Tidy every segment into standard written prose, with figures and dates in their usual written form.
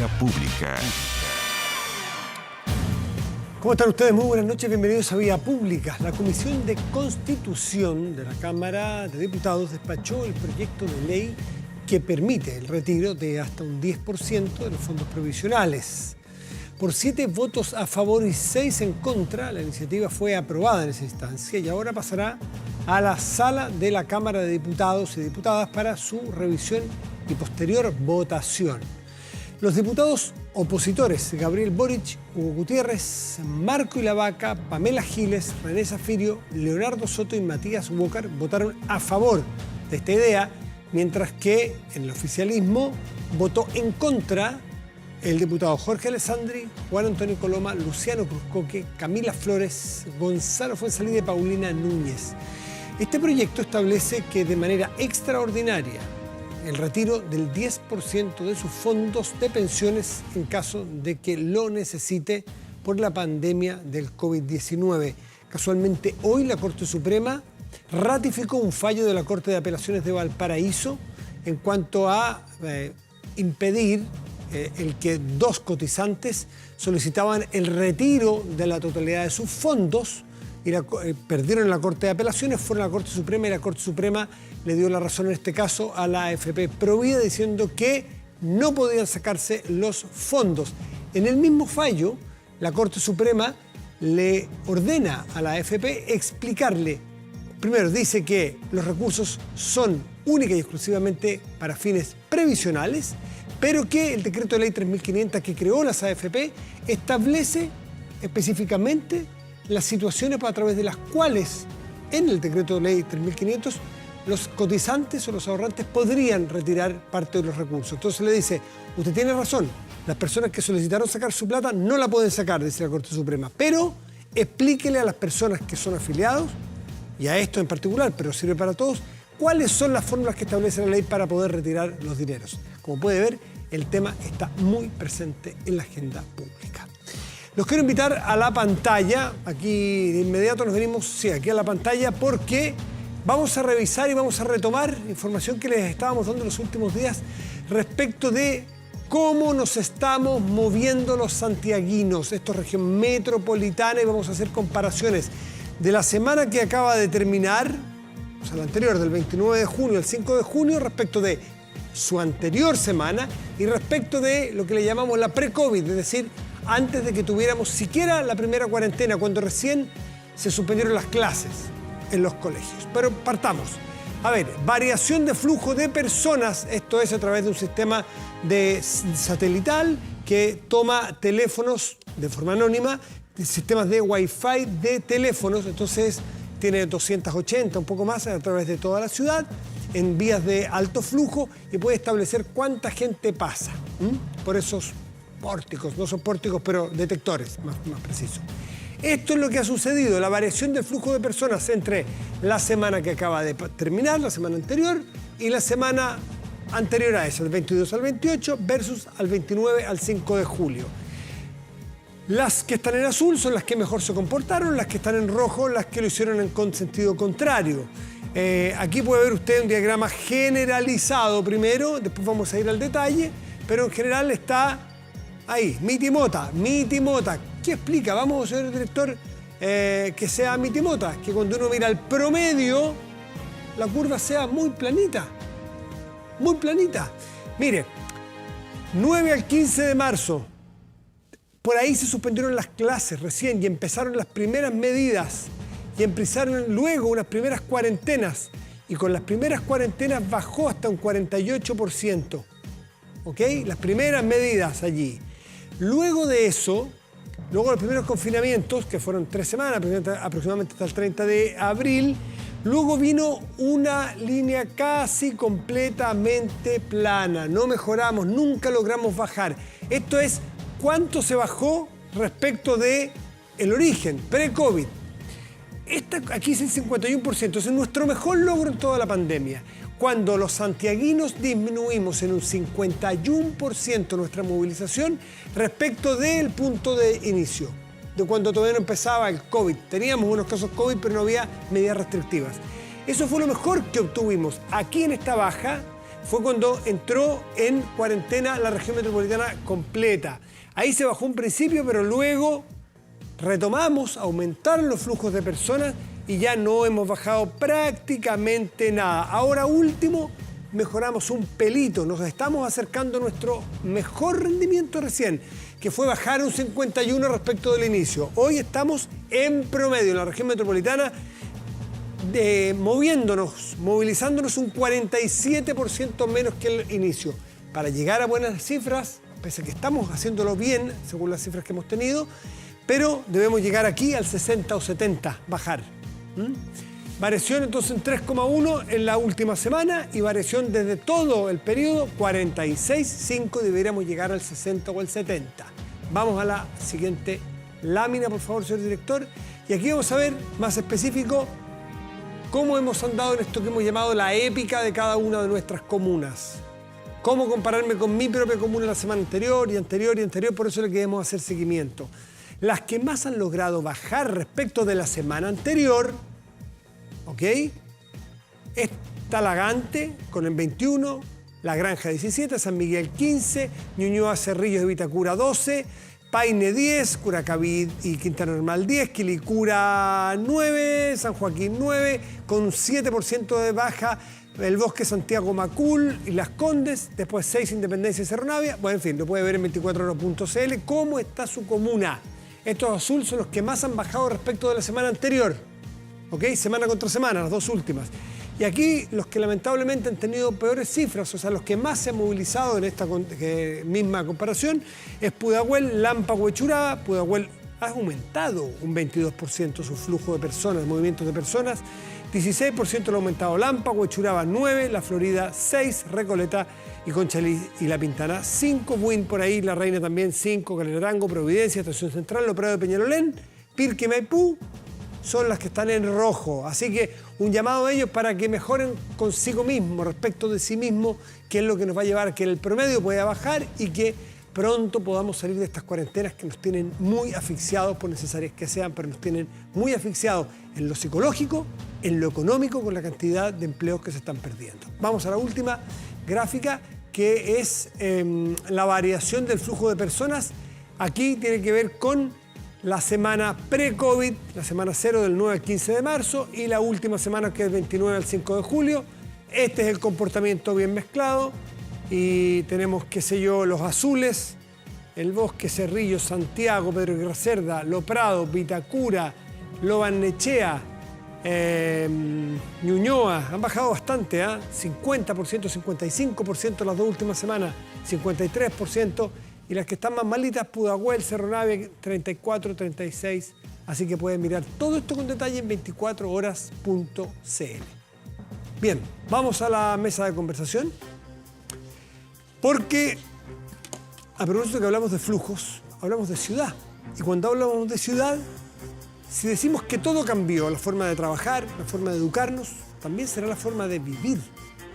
Vía Pública. ¿Cómo están ustedes? Muy buenas noches, bienvenidos a Vía Pública. La Comisión de Constitución de la Cámara de Diputados despachó el proyecto de ley que permite el retiro de hasta un 10% de los fondos provisionales. Por 7 votos a favor y 6 en contra, la iniciativa fue aprobada en esa instancia y ahora pasará a la sala de la Cámara de Diputados y Diputadas para su revisión y posterior votación. Los diputados opositores, Gabriel Boric, Hugo Gutiérrez, Marco Ilavaca, Pamela Giles, René Zafirio, Leonardo Soto y Matías Walker votaron a favor de esta idea, mientras que en el oficialismo votó en contra el diputado Jorge Alessandri, Juan Antonio Coloma, Luciano Cruzcoque, Camila Flores, Gonzalo Fuenzalida y Paulina Núñez. Este proyecto establece que de manera extraordinaria el retiro del 10% de sus fondos de pensiones en caso de que lo necesite por la pandemia del COVID-19. Casualmente, hoy la Corte Suprema ratificó un fallo de la Corte de Apelaciones de Valparaíso en cuanto a impedir el que 2 cotizantes solicitaban el retiro de la totalidad de sus fondos y perdieron en la Corte de Apelaciones, fueron a la Corte Suprema y la Corte Suprema le dio la razón en este caso a la AFP Provida diciendo que no podían sacarse los fondos. En el mismo fallo, la Corte Suprema le ordena a la AFP explicarle, primero dice que los recursos son única y exclusivamente para fines previsionales, pero que el decreto de ley 3500 que creó las AFP establece específicamente las situaciones a través de las cuales en el decreto de ley 3500 los cotizantes o los ahorrantes podrían retirar parte de los recursos. Entonces le dice, usted tiene razón, las personas que solicitaron sacar su plata no la pueden sacar, dice la Corte Suprema, pero explíquele a las personas que son afiliados, y a esto en particular, pero sirve para todos, cuáles son las fórmulas que establece la ley para poder retirar los dineros. Como puede ver, el tema está muy presente en la agenda pública. Los quiero invitar a la pantalla, aquí de inmediato nos venimos, aquí a la pantalla, porque vamos a revisar y vamos a retomar información que les estábamos dando en los últimos días respecto de cómo nos estamos moviendo los santiaguinos. Esto es región metropolitana y vamos a hacer comparaciones de la semana que acaba de terminar, o sea, la anterior, del 29 de junio al 5 de junio, respecto de su anterior semana y respecto de lo que le llamamos la pre-COVID, es decir, antes de que tuviéramos siquiera la primera cuarentena, cuando recién se suspendieron las clases en los colegios. Pero partamos. A ver, variación de flujo de personas, esto es a través de un sistema de satelital que toma teléfonos de forma anónima, sistemas de Wi-Fi de teléfonos, entonces tiene 280, un poco más, a través de toda la ciudad, en vías de alto flujo y puede establecer cuánta gente pasa por esos pórticos, no son pórticos, pero detectores, más preciso. Esto es lo que ha sucedido, la variación del flujo de personas entre la semana que acaba de terminar, la semana anterior, y la semana anterior a esa, del 22 al 28, versus al 29 al 5 de julio. Las que están en azul son las que mejor se comportaron, las que están en rojo, las que lo hicieron en sentido contrario. Aquí puede ver usted un diagrama generalizado primero, después vamos a ir al detalle, pero en general está ahí, Mitimota. ¿Qué explica? Vamos, señor director, que sea Mitimota, que cuando uno mira el promedio, la curva sea muy planita. Muy planita. Mire, 9 al 15 de marzo, por ahí se suspendieron las clases recién y empezaron las primeras medidas y empezaron luego unas primeras cuarentenas y con las primeras cuarentenas bajó hasta un 48%. ¿Ok? Las primeras medidas allí. Luego de eso, luego los primeros confinamientos, que fueron 3 semanas, aproximadamente hasta el 30 de abril, luego vino una línea casi completamente plana. No mejoramos, nunca logramos bajar. Esto es cuánto se bajó respecto de el origen, pre-COVID. Aquí es el 51%, es nuestro mejor logro en toda la pandemia. Cuando los santiaguinos disminuimos en un 51% nuestra movilización respecto del punto de inicio, de cuando todavía no empezaba el COVID. Teníamos unos casos COVID, pero no había medidas restrictivas. Eso fue lo mejor que obtuvimos. Aquí en esta baja fue cuando entró en cuarentena la región metropolitana completa. Ahí se bajó un principio, pero luego retomamos, aumentaron los flujos de personas y ya no hemos bajado prácticamente nada. Ahora último, mejoramos un pelito, nos estamos acercando a nuestro mejor rendimiento recién, que fue bajar un 51 respecto del inicio. Hoy estamos en promedio en la región metropolitana, movilizándonos un 47% menos que el inicio. Para llegar a buenas cifras, pese a que estamos haciéndolo bien, según las cifras que hemos tenido, pero debemos llegar aquí al 60 o 70, bajar. Variación entonces en 3,1 en la última semana y variación desde todo el periodo 46,5, deberíamos llegar al 60 o al 70. Vamos a la siguiente lámina, por favor, señor director. Y aquí vamos a ver más específico cómo hemos andado en esto que hemos llamado la épica de cada una de nuestras comunas. Cómo compararme con mi propia comuna la semana anterior y anterior y anterior, por eso le queremos hacer seguimiento. Las que más han logrado bajar respecto de la semana anterior, ¿ok? Es Talagante con el 21, La Granja 17, San Miguel 15, Ñuñoa, Cerrillos y Vitacura 12, Paine 10, Curacaví y Quintana Normal 10, Quilicura 9, San Joaquín 9, con un 7% de baja, el Bosque Santiago Macul y Las Condes, después 6 Independencia y Cerro Navia. Bueno, en fin, lo puede ver en 24horas.cl cómo está su comuna. Estos azul son los que más han bajado respecto de la semana anterior. ¿Ok? Semana contra semana, las dos últimas. Y aquí los que lamentablemente han tenido peores cifras, o sea, los que más se han movilizado en esta misma comparación, es Pudahuel, Lampa, Huechuraba. Pudahuel ha aumentado un 22% su flujo de personas, movimientos de personas. 16% lo ha aumentado Lampa, Huechuraba 9, La Florida 6, Recoleta y Conchalí y La Pintana 5, Buin por ahí, La Reina también 5, Calerarango, Providencia, Estación Central, Lo Prado de Peñalolén, Pirque y Maipú son las que están en rojo. Así que un llamado a ellos para que mejoren consigo mismo, respecto de sí mismo, que es lo que nos va a llevar a que el promedio pueda bajar y que pronto podamos salir de estas cuarentenas que nos tienen muy asfixiados, por necesarias que sean, pero nos tienen muy asfixiados en lo psicológico, en lo económico, con la cantidad de empleos que se están perdiendo. Vamos a la última gráfica, que es la variación del flujo de personas. Aquí tiene que ver con la semana pre-COVID, la semana 0 del 9 al 15 de marzo y la última semana, que es del 29 al 5 de julio. Este es el comportamiento bien mezclado y tenemos, qué sé yo, los azules, el Bosque, Cerrillos, Santiago, Pedro Aguirre Cerda, Lo Prado, Vitacura, Lo Barnechea, Ñuñoa, han bajado bastante, 50%, 55% las dos últimas semanas, 53%, y las que están más malitas, Pudahuel, Cerro Navia, 34, 36, así que pueden mirar todo esto con detalle en 24horas.cl. Bien, vamos a la mesa de conversación, porque a propósito que hablamos de flujos, hablamos de ciudad, y cuando hablamos de ciudad, si decimos que todo cambió, la forma de trabajar, la forma de educarnos, también será la forma de vivir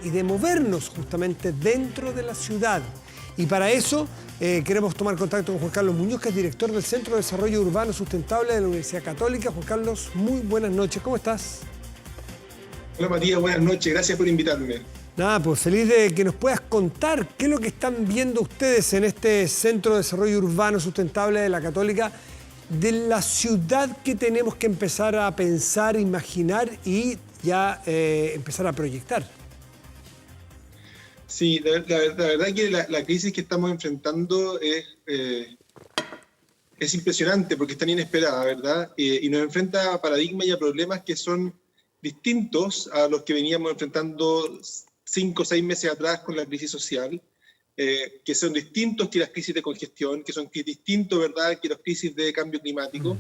y de movernos justamente dentro de la ciudad. Y para eso queremos tomar contacto con Juan Carlos Muñoz, que es director del Centro de Desarrollo Urbano Sustentable de la Universidad Católica. Juan Carlos, muy buenas noches, ¿cómo estás? Hola Matías, buenas noches, gracias por invitarme. Nada, pues feliz de que nos puedas contar qué es lo que están viendo ustedes en este Centro de Desarrollo Urbano Sustentable de la Católica, de la ciudad que tenemos que empezar a pensar, imaginar y ya empezar a proyectar. Sí, la verdad que la crisis que estamos enfrentando es impresionante porque es tan inesperada, ¿verdad? Y nos enfrenta a paradigmas y a problemas que son distintos a los que veníamos enfrentando 5 o 6 meses atrás con la crisis social, que son distintos que las crisis de congestión, que son distintos, ¿verdad?, que las crisis de cambio climático.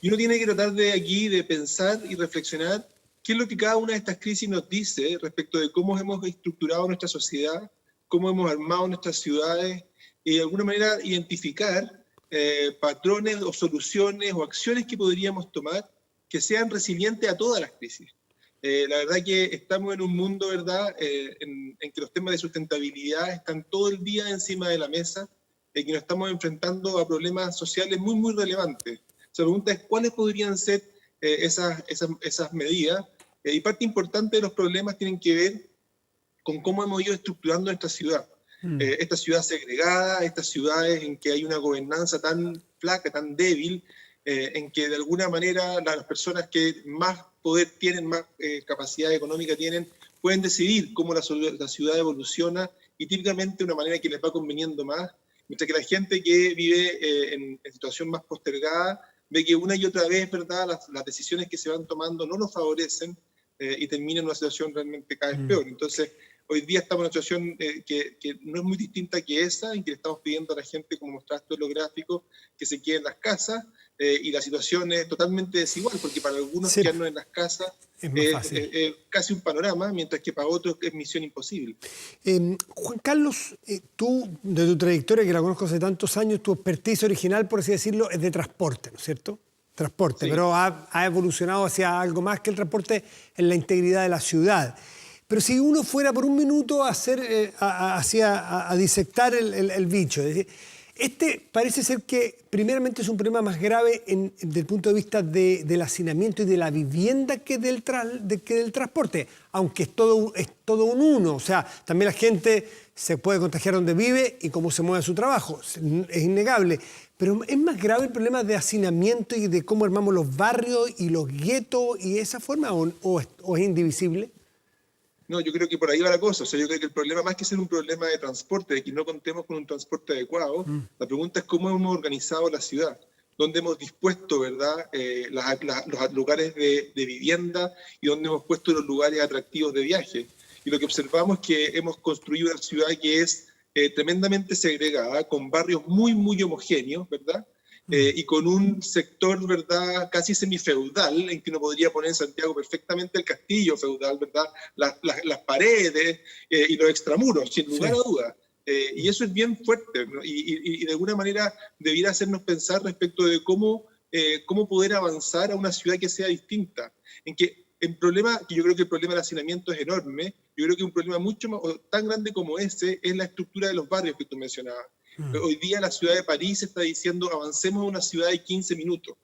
Y uno tiene que tratar de aquí de pensar y reflexionar qué es lo que cada una de estas crisis nos dice respecto de cómo hemos estructurado nuestra sociedad, cómo hemos armado nuestras ciudades, y de alguna manera identificar patrones o soluciones o acciones que podríamos tomar que sean resilientes a todas las crisis. La verdad que estamos en un mundo, ¿verdad?, en que los temas de sustentabilidad están todo el día encima de la mesa, que nos estamos enfrentando a problemas sociales muy, muy relevantes. La pregunta es cuáles podrían ser esas medidas, y parte importante de los problemas tienen que ver con cómo hemos ido estructurando nuestra ciudad. Esta ciudad segregada, estas ciudades en que hay una gobernanza tan flaca, tan débil, en que de alguna manera las personas que más poder tienen, más capacidad económica tienen, pueden decidir cómo la ciudad evoluciona, y típicamente de una manera que les va conveniendo más, mientras que la gente que vive en situación más postergada ve que una y otra vez, ¿verdad?, las decisiones que se van tomando no nos favorecen, y termina en una situación realmente cada vez peor. Entonces, hoy día estamos en una situación que no es muy distinta que esa, en que le estamos pidiendo a la gente, como mostraste en los gráficos, que se quede en las casas, y la situación es totalmente desigual, porque para algunos quedarnos en las casas es casi un panorama, mientras que para otros es misión imposible. Juan Carlos, tú, de tu trayectoria, que la conozco hace tantos años, tu expertise original, por así decirlo, es de transporte, ¿no es cierto? Transporte, sí. Pero ha evolucionado hacia algo más que el transporte en la integridad de la ciudad. Pero si uno fuera por un minuto a disectar el bicho, es decir, este parece ser que primeramente es un problema más grave desde el punto de vista del hacinamiento y de la vivienda que del transporte, aunque es todo un uno. O sea, también la gente se puede contagiar donde vive y cómo se mueve a su trabajo, es innegable. Pero es más grave el problema de hacinamiento y de cómo armamos los barrios y los guetos y esa forma, o es indivisible. No, yo creo que por ahí va la cosa. O sea, yo creo que el problema, más que ser un problema de transporte, de que no contemos con un transporte adecuado, la pregunta es cómo hemos organizado la ciudad, dónde hemos dispuesto, ¿verdad?, los lugares de vivienda, y dónde hemos puesto los lugares atractivos de viaje. Y lo que observamos es que hemos construido una ciudad que es tremendamente segregada, con barrios muy, muy homogéneos, ¿verdad? Y con un sector, ¿verdad?, casi semifeudal, en que uno podría poner en Santiago perfectamente el castillo feudal, ¿verdad?, las paredes y los extramuros, sin lugar a dudas. Y eso es bien fuerte, ¿no? Y de alguna manera debiera hacernos pensar respecto de cómo poder avanzar a una ciudad que sea distinta. En que el problema, que yo creo que el problema del hacinamiento es enorme, yo creo que un problema mucho más, tan grande como ese, es la estructura de los barrios que tú mencionabas. Hoy día la ciudad de París está diciendo avancemos a una ciudad de 15 minutos.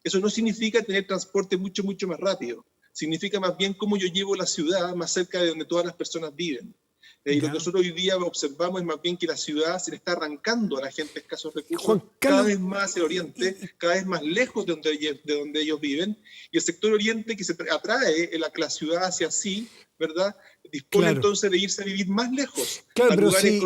Eso no significa tener transporte mucho, mucho más rápido. Significa más bien cómo yo llevo la ciudad más cerca de donde todas las personas viven. Y lo que nosotros hoy día observamos es más bien que la ciudad se le está arrancando a la gente de escasos recursos cada vez más hacia el oriente, cada vez más lejos de donde ellos viven. Y el sector oriente, que se atrae la ciudad hacia sí, ¿verdad?, dispone entonces de irse a vivir más lejos, a lugares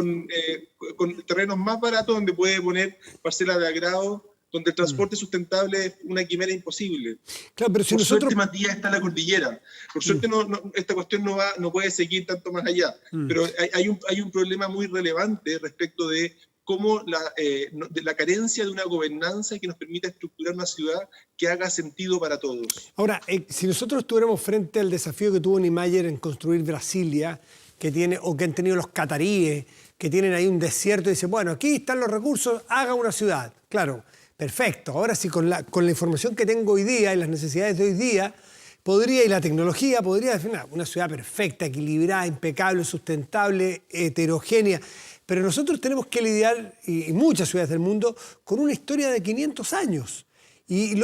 con terrenos más baratos, donde puede poner parcelas de agrado, donde el transporte sustentable es una quimera imposible. Claro, pero si por suerte, Matías, está la cordillera. Por suerte esta cuestión no puede seguir tanto más allá. Pero hay un problema muy relevante respecto de cómo de la carencia de una gobernanza que nos permita estructurar una ciudad que haga sentido para todos. Ahora, si nosotros estuviéramos frente al desafío que tuvo Niemeyer en construir Brasilia, o que han tenido los cataríes, que tienen ahí un desierto y dicen, bueno, aquí están los recursos, haga una ciudad. Claro, perfecto. Ahora sí, con la información que tengo hoy día y las necesidades de hoy día, y la tecnología podría definir una ciudad perfecta, equilibrada, impecable, sustentable, heterogénea. Pero nosotros tenemos que lidiar, y muchas ciudades del mundo, con una historia de 500 años. Y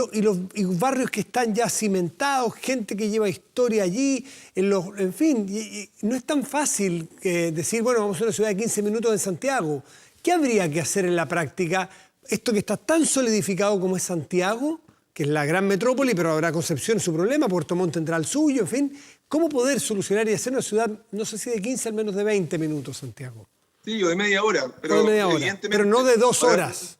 barrios que están ya cimentados, gente que lleva historia allí, en fin, y no es tan fácil decir, bueno, vamos a una ciudad de 15 minutos en Santiago. ¿Qué habría que hacer en la práctica? Esto que está tan solidificado como es Santiago, que es la gran metrópoli, pero habrá Concepción su problema, Puerto Montt tendrá el suyo, en fin. ¿Cómo poder solucionar y hacer una ciudad, no sé si de 15, al menos de 20 minutos, Santiago? Sí, o de media hora. Pero no de 2 horas.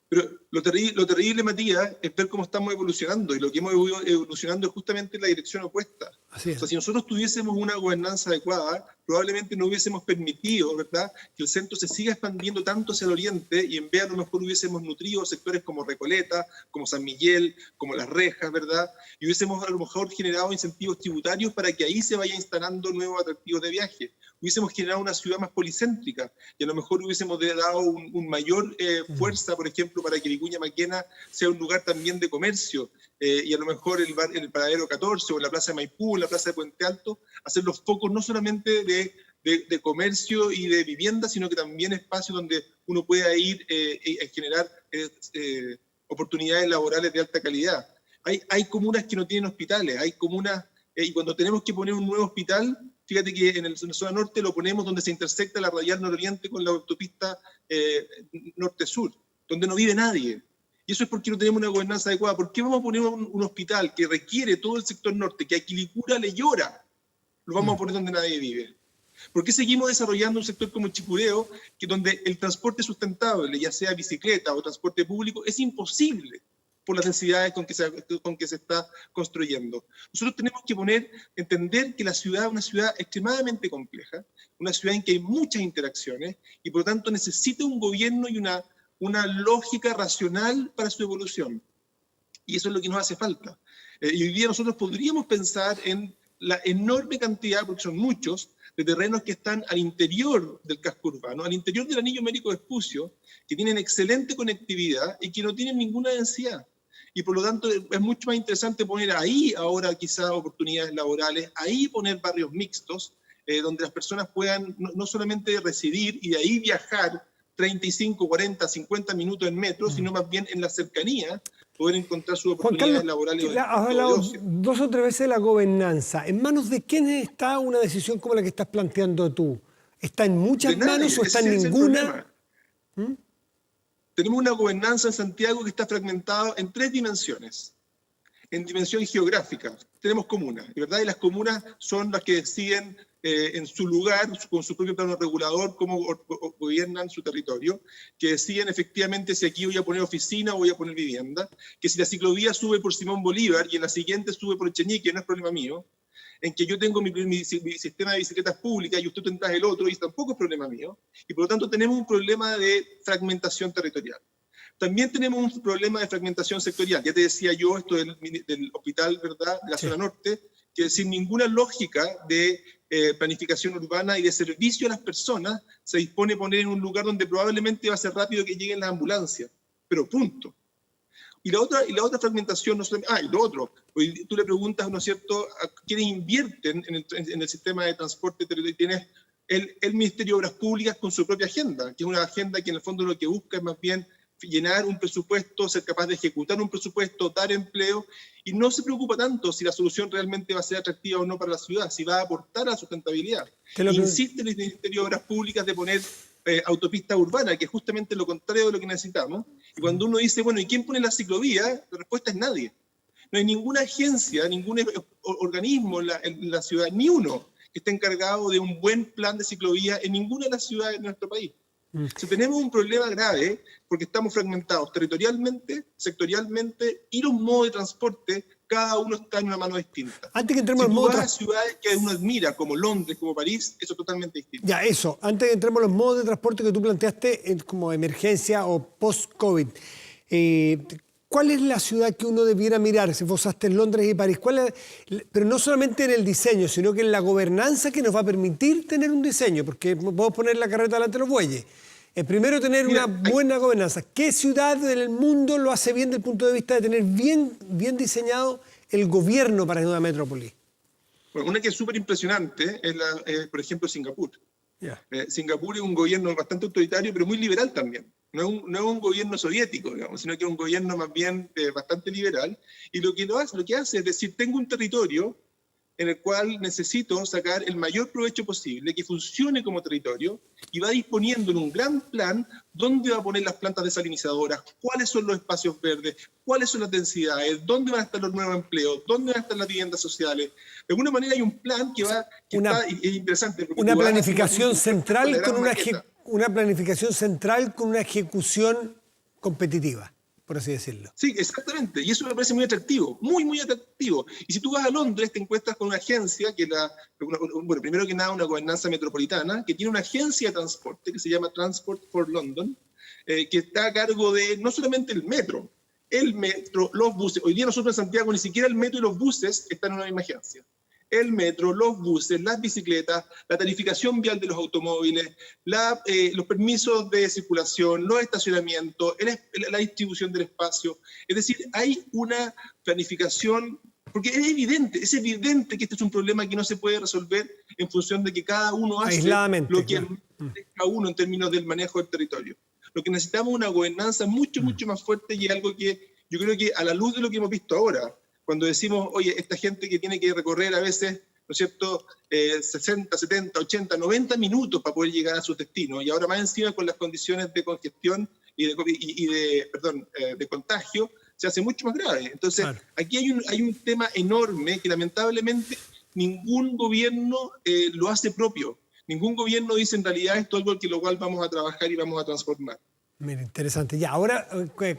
Pero lo terrible, Matías, es ver cómo estamos evolucionando, y lo que hemos ido evolucionando es justamente en la dirección opuesta. Así es. O sea, si nosotros tuviésemos una gobernanza adecuada, probablemente no hubiésemos permitido, ¿verdad?, que el centro se siga expandiendo tanto hacia el oriente, y en vez a lo mejor hubiésemos nutrido sectores como Recoleta, como San Miguel, como Las Rejas, ¿verdad?, y hubiésemos a lo mejor generado incentivos tributarios para que ahí se vaya instalando nuevos atractivos de viaje. Hubiésemos generado una ciudad más policéntrica, y a lo mejor hubiésemos dado un mayor fuerza, por ejemplo, para que Vicuña Maquena sea un lugar también de comercio, y a lo mejor el Paradero 14, o la Plaza de Maipú, o la Plaza de Puente Alto, hacer los focos no solamente de comercio y de vivienda, sino que también espacios donde uno pueda ir a generar oportunidades laborales de alta calidad. Hay comunas que no tienen hospitales, hay comunas, y cuando tenemos que poner un nuevo hospital, Fíjate que en la zona norte lo ponemos donde se intersecta la radial nororiente con la autopista norte-sur, donde no vive nadie. Y eso es porque no tenemos una gobernanza adecuada. ¿Por qué vamos a poner un hospital que requiere todo el sector norte, que a Quilicura le llora? Lo vamos a poner donde nadie vive. ¿Por qué seguimos desarrollando un sector como Chicureo, donde el transporte sustentable, ya sea bicicleta o transporte público, es imposible por las densidades con que se está construyendo? Nosotros tenemos que entender que la ciudad es una ciudad extremadamente compleja, una ciudad en que hay muchas interacciones y por lo tanto necesita un gobierno y una lógica racional para su evolución. Y eso es lo que nos hace falta. Y hoy día nosotros podríamos pensar en la enorme cantidad, porque son muchos, de terrenos que están al interior del casco urbano, al interior del anillo Américo Vespucio, que tienen excelente conectividad y que no tienen ninguna densidad. Y por lo tanto es mucho más interesante poner ahí ahora quizás oportunidades laborales, ahí poner barrios mixtos, donde las personas puedan no solamente residir y de ahí viajar 35, 40, 50 minutos en metro, sino más bien en la cercanía poder encontrar sus oportunidades laborales. Has hablado 2 o 3 veces de la gobernanza. ¿En manos de quién está una decisión como la que estás planteando tú? ¿Está en muchas manos o está en ninguna? Tenemos una gobernanza en Santiago que está fragmentada en 3 dimensiones. En dimensión geográfica, tenemos comunas, ¿verdad? Y las comunas son las que deciden en su lugar, con su propio plano regulador, cómo gobiernan su territorio, que deciden efectivamente si aquí voy a poner oficina o voy a poner vivienda, que si la ciclovía sube por Simón Bolívar y en la siguiente sube por Echenique, no es problema mío, en que yo tengo mi sistema de bicicletas públicas y usted tendrá el otro y tampoco es problema mío, y por lo tanto tenemos un problema de fragmentación territorial. También tenemos un problema de fragmentación sectorial. Ya te decía yo esto del hospital, ¿verdad?, de la zona norte, que sin ninguna lógica de planificación urbana y de servicio a las personas se dispone a poner en un lugar donde probablemente va a ser rápido que lleguen las ambulancias, pero punto. Y la otra fragmentación, no solamente, y lo otro, hoy tú le preguntas, ¿no es cierto?, a quienes invierten en el sistema de transporte territorial. Tienes el Ministerio de Obras Públicas con su propia agenda, que es una agenda que en el fondo lo que busca es más bien llenar un presupuesto, ser capaz de ejecutar un presupuesto, dar empleo, y no se preocupa tanto si la solución realmente va a ser atractiva o no para la ciudad, si va a aportar a la sustentabilidad. Insiste el Ministerio de Obras Públicas de poner autopista urbana, que es justamente lo contrario de lo que necesitamos. Y cuando uno dice, bueno, ¿y quién pone la ciclovía? La respuesta es nadie. No hay ninguna agencia, ningún organismo en la ciudad, ni uno, que esté encargado de un buen plan de ciclovía en ninguna de las ciudades de nuestro país. Si tenemos un problema grave porque estamos fragmentados territorialmente, sectorialmente, y los modos de transporte, cada uno está en una mano distinta. Antes que entremos si tú vas a ciudades que uno admira, como Londres, como París, eso es totalmente distinto. Ya, eso. Antes que entremos en los modos de transporte que tú planteaste como emergencia o post-COVID, ¿cuál es la ciudad que uno debiera mirar? Si fosaste en Londres y París, pero no solamente en el diseño, sino que en la gobernanza que nos va a permitir tener un diseño, porque podemos poner la carreta delante de los bueyes. Primero, tener una buena gobernanza. ¿Qué ciudad del mundo lo hace bien desde el punto de vista de tener bien diseñado el gobierno para una metrópoli? Bueno, una que es súper impresionante es, por ejemplo, Singapur. Singapur es un gobierno bastante autoritario, pero muy liberal también. No es un gobierno soviético, digamos, sino que es un gobierno más bien bastante liberal. Y lo que hace es decir, tengo un territorio en el cual necesito sacar el mayor provecho posible, que funcione como territorio, y va disponiendo en un gran plan dónde va a poner las plantas desalinizadoras, cuáles son los espacios verdes, cuáles son las densidades, dónde van a estar los nuevos empleos, dónde van a estar las viviendas sociales. De alguna manera hay un plan que es interesante. Una planificación central con una ejecución competitiva, por así decirlo. Sí, exactamente, y eso me parece muy atractivo, muy atractivo. Y si tú vas a Londres, te encuentras con una agencia, bueno, primero que nada una gobernanza metropolitana, que tiene una agencia de transporte que se llama Transport for London, que está a cargo de no solamente el metro, los buses. Hoy día nosotros en Santiago ni siquiera el metro y los buses están en una misma agencia. El metro, los buses, las bicicletas, la tarificación vial de los automóviles, los permisos de circulación, los estacionamientos, la distribución del espacio. Es decir, hay una planificación, porque es evidente que este es un problema que no se puede resolver en función de que cada uno hace lo que cada uno en términos del manejo del territorio. Lo que necesitamos es una gobernanza mucho más fuerte y algo que yo creo que a la luz de lo que hemos visto ahora, cuando decimos, oye, esta gente que tiene que recorrer a veces ¿no es cierto?, 60, 70, 80, 90 minutos para poder llegar a sus destinos. Y ahora más encima con las condiciones de congestión de contagio, se hace mucho más grave. Entonces, claro, aquí hay un tema enorme que lamentablemente ningún gobierno lo hace propio. Ningún gobierno dice en realidad esto es algo que lo cual vamos a trabajar y vamos a transformar. Mira, interesante. Ya, ahora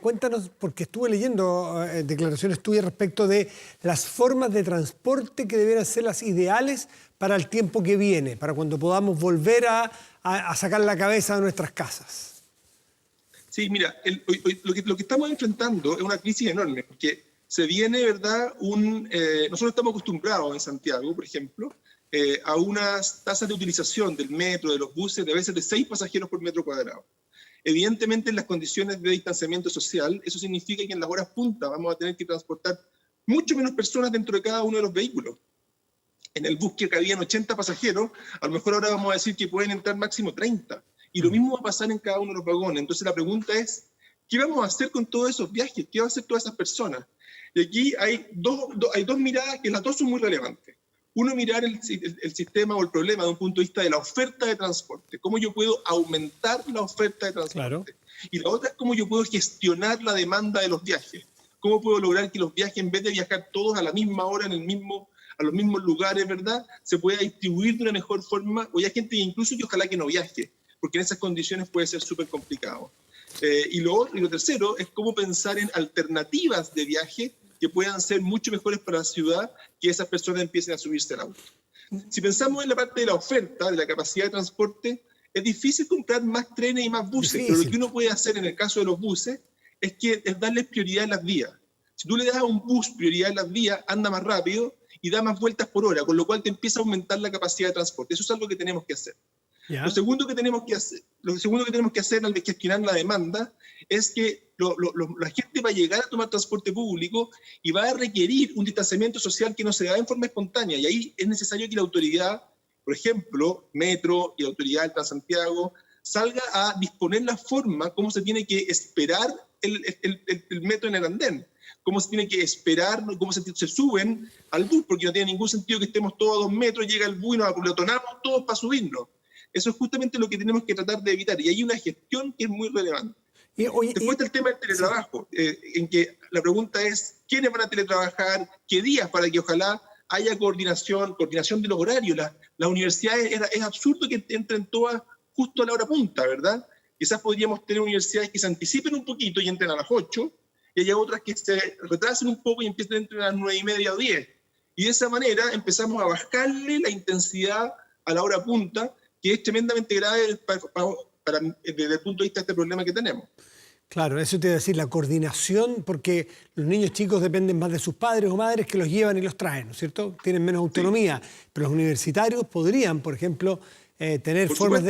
cuéntanos, porque estuve leyendo declaraciones tuyas respecto de las formas de transporte que debieran ser las ideales para el tiempo que viene, para cuando podamos volver a sacar la cabeza de nuestras casas. Sí, mira, lo que estamos enfrentando es una crisis enorme, porque se viene, ¿verdad? Nosotros estamos acostumbrados en Santiago, por ejemplo, a unas tasas de utilización del metro, de los buses, de a veces de 6 pasajeros por metro cuadrado. Evidentemente, en las condiciones de distanciamiento social, eso significa que en las horas punta vamos a tener que transportar mucho menos personas dentro de cada uno de los vehículos. En el bus que cabían 80 pasajeros, a lo mejor ahora vamos a decir que pueden entrar máximo 30. Y lo mismo va a pasar en cada uno de los vagones. Entonces la pregunta es, ¿qué vamos a hacer con todos esos viajes? ¿Qué va a hacer todas esas personas? Y aquí hay dos miradas que las dos son muy relevantes. Uno, mirar el sistema o el problema de un punto de vista de la oferta de transporte, cómo yo puedo aumentar la oferta de transporte. Claro. Y la otra es cómo yo puedo gestionar la demanda de los viajes. Cómo puedo lograr que los viajes, en vez de viajar todos a la misma hora, a los mismos lugares, ¿verdad?, se pueda distribuir de una mejor forma, o hay gente incluso que ojalá que no viaje, porque en esas condiciones puede ser súper complicado. Y lo tercero es cómo pensar en alternativas de viaje que puedan ser mucho mejores para la ciudad, que esas personas empiecen a subirse al auto. Si pensamos en la parte de la oferta, de la capacidad de transporte, es difícil comprar más trenes y más buses, pero lo que uno puede hacer en el caso de los buses es darles prioridad en las vías. Si tú le das a un bus prioridad en las vías, anda más rápido y da más vueltas por hora, con lo cual te empieza a aumentar la capacidad de transporte. Eso es algo que tenemos que hacer. Lo segundo que tenemos que hacer al gestionar la demanda es que la gente va a llegar a tomar transporte público y va a requerir un distanciamiento social que no se da en forma espontánea. Y ahí es necesario que la autoridad, por ejemplo, Metro y la autoridad del Transantiago, salga a disponer la forma, cómo se tiene que esperar el metro en el andén, cómo se tiene que esperar, cómo se suben al bus, porque no tiene ningún sentido que estemos todos a 2 metros, llega el bus y nos aplotonamos todos para subirnos. Eso es justamente lo que tenemos que tratar de evitar. Y hay una gestión que es muy relevante. Después está el tema del teletrabajo, en que la pregunta es, ¿quiénes van a teletrabajar? ¿Qué días? Para que ojalá haya coordinación de los horarios. Las universidades, es absurdo que entren todas justo a la hora punta, ¿verdad? Quizás podríamos tener universidades que se anticipen un poquito y entren a las 8, y haya otras que se retrasen un poco y empiecen a entrar a las 9:30 o 10. Y de esa manera empezamos a bajarle la intensidad a la hora punta, que es tremendamente grave desde el punto de vista de este problema que tenemos. Claro, eso te iba a decir, la coordinación, porque los niños chicos dependen más de sus padres o madres que los llevan y los traen, ¿no es cierto? Tienen menos autonomía, sí. Pero los universitarios podrían, por ejemplo, tener formas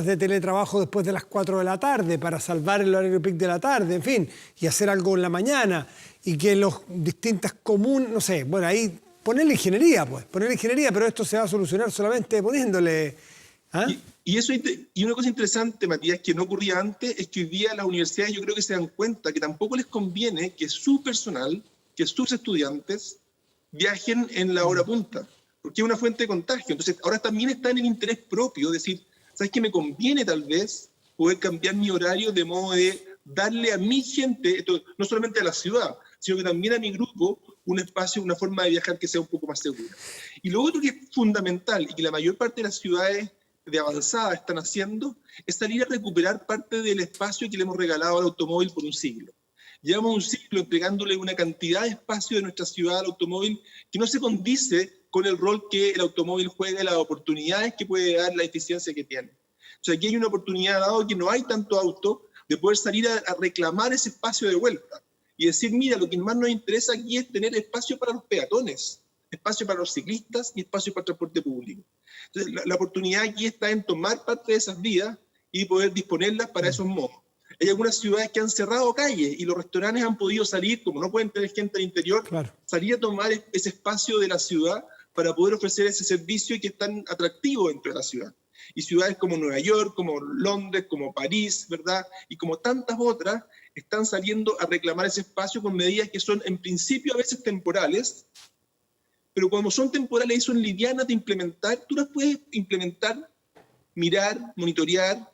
de teletrabajo después de las 4 de la tarde para salvar el horario pic de la tarde, en fin, y hacer algo en la mañana, y que los distintas comunas, no sé, bueno, ahí ponerle ingeniería, pero esto se va a solucionar solamente poniéndole... ¿Ah? Y una cosa interesante, Matías, que no ocurría antes, es que hoy día las universidades yo creo que se dan cuenta que tampoco les conviene que su personal, que sus estudiantes viajen en la hora punta, porque es una fuente de contagio. Entonces ahora también está en el interés propio, decir, ¿sabes qué? Me conviene tal vez poder cambiar mi horario de modo de darle a mi gente, esto, no solamente a la ciudad, sino que también a mi grupo, un espacio, una forma de viajar que sea un poco más segura. Y lo otro que es fundamental y que la mayor parte de las ciudades de avanzada están haciendo, es salir a recuperar parte del espacio que le hemos regalado al automóvil por un siglo. Llevamos un siglo entregándole una cantidad de espacio de nuestra ciudad al automóvil que no se condice con el rol que el automóvil juega y las oportunidades que puede dar, la eficiencia que tiene. O sea, aquí hay una oportunidad, dado que no hay tanto auto, de poder salir a reclamar ese espacio de vuelta y decir, mira, lo que más nos interesa aquí es tener espacio para los peatones, espacio para los ciclistas y espacio para el transporte público. Entonces, la oportunidad aquí está en tomar parte de esas vías y poder disponerlas para esos modos. Hay algunas ciudades que han cerrado calles y los restaurantes han podido salir, como no pueden tener gente al interior, claro, salir a tomar ese espacio de la ciudad para poder ofrecer ese servicio que es tan atractivo dentro de la ciudad. Y ciudades como Nueva York, como Londres, como París, ¿verdad? Y como tantas otras, están saliendo a reclamar ese espacio con medidas que son en principio a veces temporales, pero como son temporales y son livianas de implementar, tú las puedes implementar, mirar, monitorear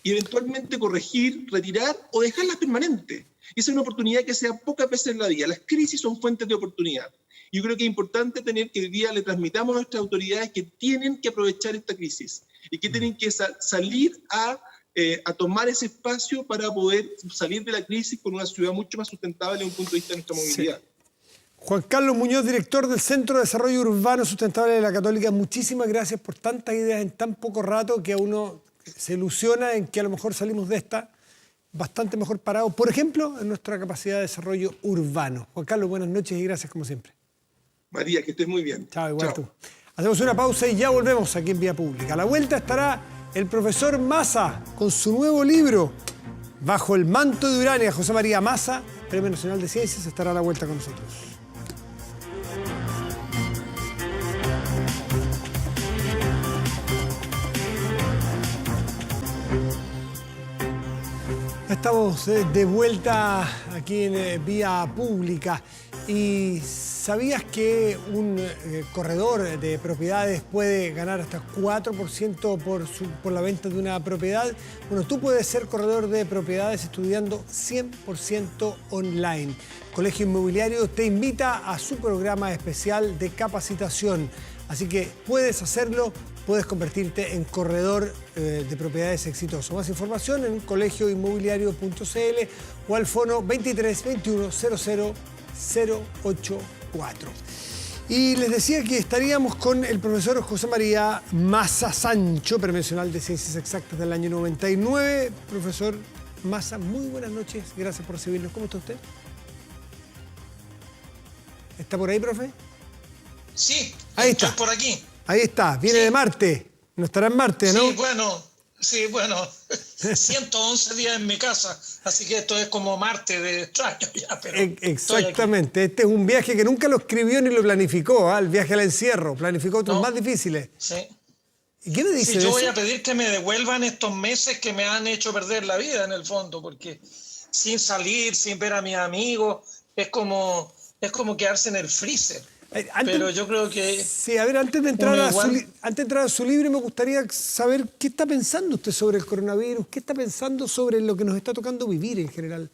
y eventualmente corregir, retirar o dejarlas permanentes. Esa es una oportunidad que se da pocas veces en la vida. Las crisis son fuentes de oportunidad. Yo creo que es importante tener que hoy día le transmitamos a nuestras autoridades que tienen que aprovechar esta crisis y que tienen que salir a tomar ese espacio para poder salir de la crisis con una ciudad mucho más sustentable desde un punto de vista de nuestra movilidad. Sí. Juan Carlos Muñoz, director del Centro de Desarrollo Urbano Sustentable de la Católica, muchísimas gracias por tantas ideas en tan poco rato que a uno se ilusiona en que a lo mejor salimos de esta bastante mejor parado, por ejemplo, en nuestra capacidad de desarrollo urbano. Juan Carlos, buenas noches y gracias como siempre. María, que estés muy bien. Chao, igual tú. Hacemos una pausa y ya volvemos aquí en Vía Pública. A la vuelta estará el profesor Massa con su nuevo libro, Bajo el manto de Urania. José María Massa, Premio Nacional de Ciencias, estará a la vuelta con nosotros. Estamos de vuelta aquí en Vía Pública. ¿Y sabías que un corredor de propiedades puede ganar hasta 4% por la venta de una propiedad? Bueno, tú puedes ser corredor de propiedades estudiando 100% online. Colegio Inmobiliario te invita a su programa especial de capacitación. Así que puedes hacerlo, puedes convertirte en corredor de propiedades exitoso. Más información en colegioinmobiliario.cl o al fono 23 21 00 084. Y les decía que estaríamos con el profesor José María Massa Sancho, Premio Nacional de Ciencias Exactas del año 99. Profesor Massa, muy buenas noches, gracias por recibirnos. ¿Cómo está usted? ¿Está por ahí, profe? Sí, ahí estoy está. Por aquí. Ahí está, viene de Marte. No estará en Marte, ¿no? Sí, bueno, 111 días en mi casa, así que esto es como Marte de extraño ya, pero exactamente, este es un viaje que nunca lo escribió ni lo planificó, el viaje al encierro, planificó otros más difíciles. Sí. ¿Y qué me dice de yo eso? voy a pedir que me devuelvan estos meses que me han hecho perder la vida en el fondo, porque sin salir, sin ver a mis amigos, es como quedarse en el freezer. Pero yo creo que... Sí, a ver, antes de entrar a su libro, me gustaría saber qué está pensando usted sobre el coronavirus, qué está pensando sobre lo que nos está tocando vivir en general.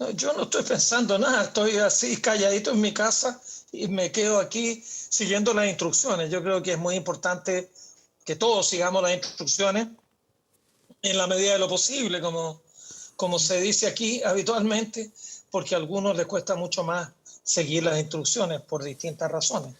No, yo no estoy pensando nada, estoy así calladito en mi casa y me quedo aquí siguiendo las instrucciones. Yo creo que es muy importante que todos sigamos las instrucciones en la medida de lo posible, como se dice aquí habitualmente, porque a algunos les cuesta mucho más seguir las instrucciones por distintas razones.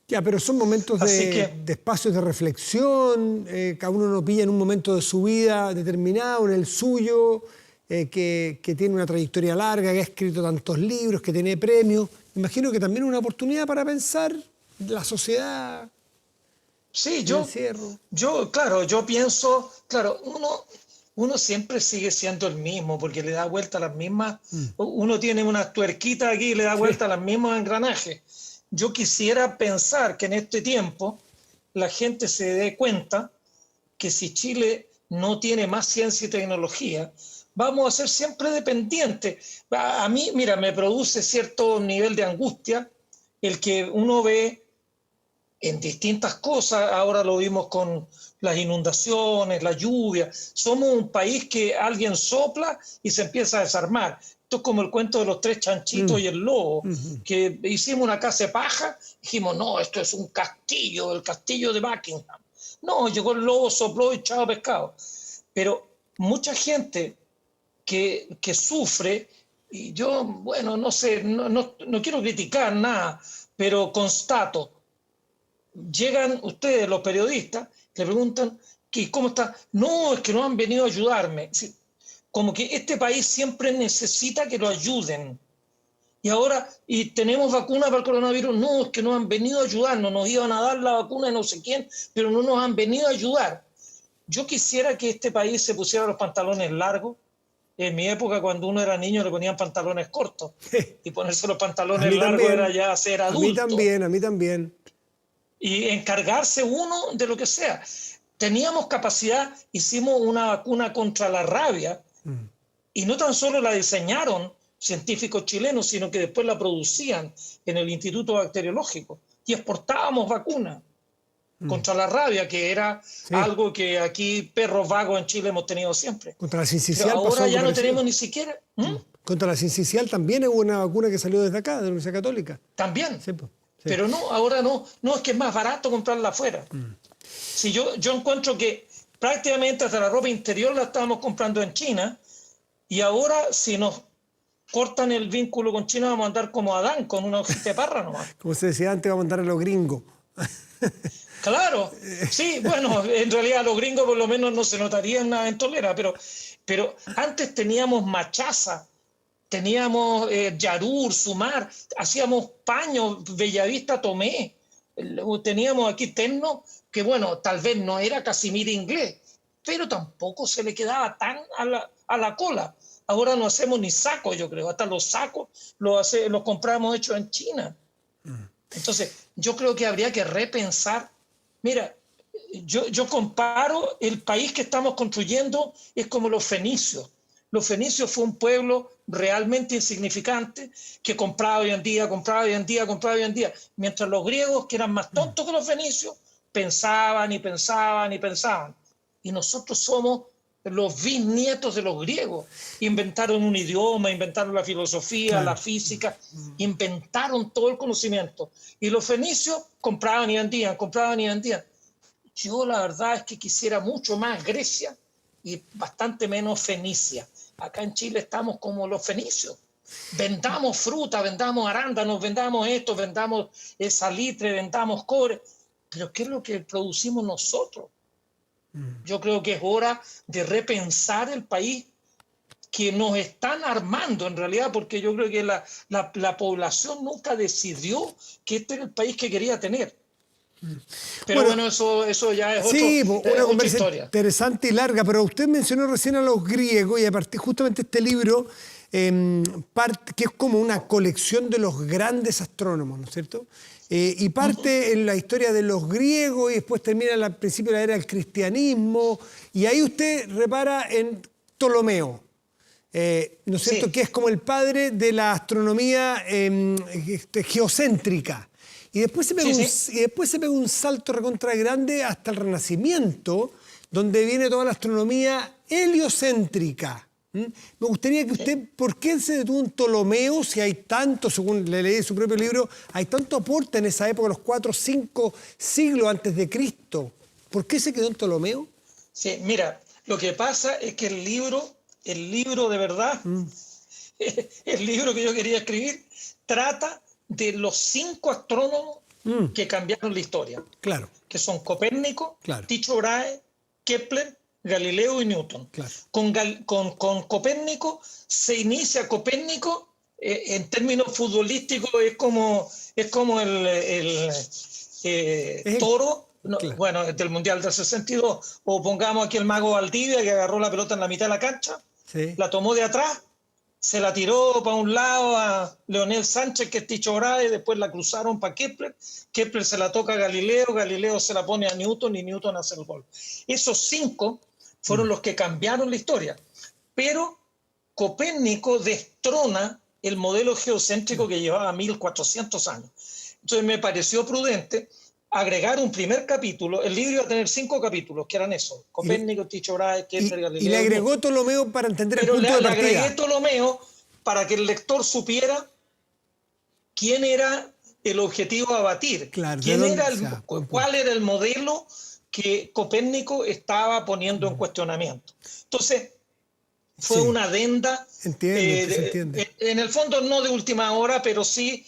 Ya, pero son momentos de espacios de reflexión, cada uno lo pilla en un momento de su vida determinado, en el suyo, que tiene una trayectoria larga, que ha escrito tantos libros, que tiene premios. Imagino que también es una oportunidad para pensar la sociedad. Sí, yo pienso, uno siempre sigue siendo el mismo porque le da vuelta a las mismas, uno tiene unas tuerquitas aquí y le da vuelta a los mismos engranajes. Yo quisiera pensar que en este tiempo la gente se dé cuenta que si Chile no tiene más ciencia y tecnología, vamos a ser siempre dependientes. A mí, mira, me produce cierto nivel de angustia el que uno ve en distintas cosas, ahora lo vimos con las inundaciones, la lluvia. Somos un país que alguien sopla y se empieza a desarmar. Esto es como el cuento de los tres chanchitos y el lobo, que hicimos una casa de paja, dijimos, no, esto es un castillo, el castillo de Buckingham. No, llegó el lobo, sopló y echaba pescado. Pero mucha gente que sufre, y yo, bueno, no sé, no quiero criticar nada, pero constato, llegan ustedes, los periodistas, le preguntan, ¿cómo está? No, es que no han venido a ayudarme. Como que este país siempre necesita que lo ayuden. Y ahora, y tenemos vacuna para el coronavirus, no, es que no han venido a ayudarnos, nos iban a dar la vacuna de no sé quién, pero no nos han venido a ayudar. Yo quisiera que este país se pusiera los pantalones largos. En mi época, cuando uno era niño, le ponían pantalones cortos. Y ponerse los pantalones largos era ya ser adulto. A mí también. Y encargarse uno de lo que sea. Teníamos capacidad, hicimos una vacuna contra la rabia y no tan solo la diseñaron, científicos chilenos, sino que después la producían en el Instituto Bacteriológico y exportábamos vacunas contra la rabia, que era algo que aquí perros vagos en Chile hemos tenido siempre. Contra la Pero sincicial ahora ya no tenemos ni siquiera... Contra la sincicial también es una vacuna que salió desde acá, de la Universidad Católica. También. Sí, pues, sí. Pero no, ahora no. No, es que es más barato comprarla afuera. Si yo encuentro que prácticamente hasta la ropa interior la estábamos comprando en China, y ahora si nos cortan el vínculo con China vamos a andar como Adán, con una hojita de parra nomás. Como se decía antes, vamos a andar a los gringos. Claro, sí, bueno, en realidad a los gringos por lo menos no se notaría una ventolera, pero antes teníamos machaza, teníamos Yarur, Sumar, hacíamos paños, Bellavista, Tomé, teníamos aquí terno, que bueno, tal vez no era casimir inglés, pero tampoco se le quedaba tan a la cola. Ahora no hacemos ni sacos, yo creo, hasta los sacos los compramos hechos en China. Entonces, yo creo que habría que repensar. Mira, yo comparo el país que estamos construyendo, es como los fenicios. Los fenicios fue un pueblo realmente insignificante que compraba hoy en día, mientras los griegos, que eran más tontos que los fenicios, pensaban y pensaban y pensaban. Y nosotros somos los bisnietos de los griegos. Inventaron un idioma, inventaron la filosofía, la física, inventaron todo el conocimiento. Y los fenicios compraban y vendían, compraban y vendían. Yo la verdad es que quisiera mucho más Grecia y bastante menos Fenicia. Acá en Chile estamos como los fenicios. Vendamos fruta, vendamos arándanos, vendamos esto, vendamos salitre, vendamos cobre. Pero ¿qué es lo que producimos nosotros? Yo creo que es hora de repensar el país que nos están armando en realidad, porque yo creo que la población nunca decidió que este era el país que quería tener. Pero bueno, eso ya es una otra historia. Interesante y larga, pero usted mencionó recién a los griegos y a partir justamente este libro, que es como una colección de los grandes astrónomos, ¿no es cierto? Y parte en la historia de los griegos y después termina al principio de la era del cristianismo, y ahí usted repara en Ptolomeo, ¿no es cierto? Que es como el padre de la astronomía geocéntrica. Y después se pega un salto recontra grande hasta el Renacimiento, donde viene toda la astronomía heliocéntrica. Me gustaría que usted, ¿por qué se detuvo en Ptolomeo? Si hay tanto, según le leí en su propio libro, hay tanto aporte en esa época, los 4 o 5 siglos antes de Cristo. ¿Por qué se quedó en Ptolomeo? Sí, mira, lo que pasa es que el libro de verdad, el libro que yo quería escribir, trata de los 5 astrónomos que cambiaron la historia. Claro. Que son Copérnico, Tycho Brahe, Kepler, Galileo y Newton. Claro. Con Copérnico se inicia Copérnico, en términos futbolísticos es como el Toro, bueno, del Mundial del 62, o pongamos aquí el mago Valdivia, que agarró la pelota en la mitad de la cancha, la tomó de atrás, se la tiró para un lado a Leonel Sánchez, que es Tycho Brahe, después la cruzaron para Kepler, Kepler se la toca a Galileo, Galileo se la pone a Newton y Newton hace el gol. Esos 5 fueron los que cambiaron la historia. Pero Copérnico destrona el modelo geocéntrico que llevaba 1400 años. Entonces me pareció prudente agregar un primer capítulo. El libro iba a tener 5 capítulos, que eran esos: Copérnico, Tycho Brahe, Kepler, Galileo. Y le agregó Ptolomeo para entender el punto de partida. Le agregué Ptolomeo para que el lector supiera quién era el objetivo a batir. Claro, cuál era el modelo que Copérnico estaba poniendo en cuestionamiento. Entonces, fue una adenda. Se entiende. En el fondo no de última hora, pero sí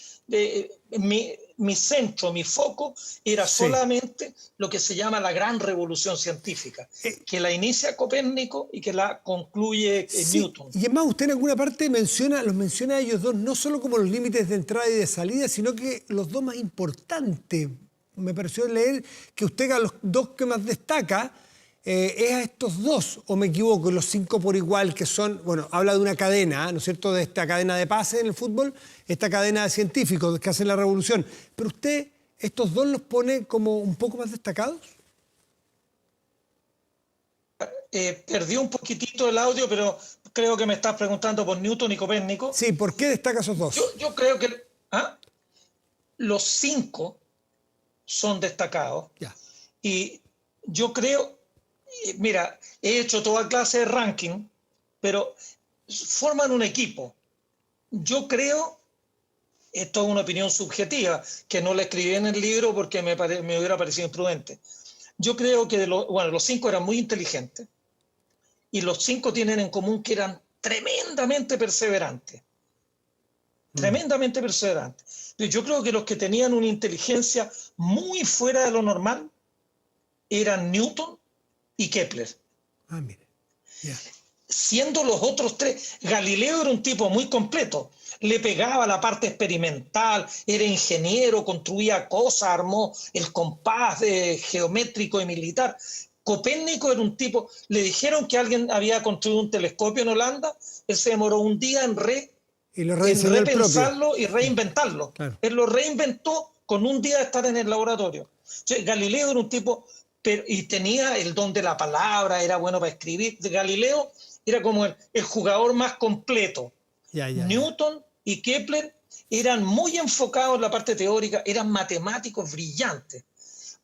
mi centro, mi foco era solamente lo que se llama la gran revolución científica, que la inicia Copérnico y que la concluye Newton. Y es más, usted en alguna parte los menciona a ellos dos no solo como los límites de entrada y de salida, sino que los dos más importantes. Me pareció leer que usted a los 2 que más destaca es a estos 2, o me equivoco, los 5 por igual, que son, bueno, habla de una cadena, ¿no es cierto?, de esta cadena de pases en el fútbol, esta cadena de científicos que hacen la revolución. Pero usted, ¿estos 2 los pone como un poco más destacados? Perdí un poquitito el audio, pero creo que me estás preguntando por Newton y Copérnico. Sí, ¿por qué destaca esos dos? Yo creo que los 5 son destacados. Ya. Y yo creo, mira, he hecho toda clase de ranking, pero forman un equipo. Yo creo, esto es una opinión subjetiva, que no la escribí en el libro porque me hubiera parecido imprudente. Yo creo que los 5 eran muy inteligentes y los 5 tienen en común que eran tremendamente perseverantes. Tremendamente perseverantes. Yo creo que los que tenían una inteligencia muy fuera de lo normal eran Newton y Kepler. Ah, mire. Yeah. Siendo los otros 3, Galileo era un tipo muy completo, le pegaba la parte experimental, era ingeniero, construía cosas, armó el compás geométrico y militar. Copérnico era un tipo, le dijeron que alguien había construido un telescopio en Holanda, él se demoró un día en repensarlo y reinventarlo. Claro. Él lo reinventó con un día de estar en el laboratorio. Entonces, Galileo era un tipo, y tenía el don de la palabra, era bueno para escribir. Galileo era como el jugador más completo. Newton y Kepler eran muy enfocados en la parte teórica, eran matemáticos brillantes.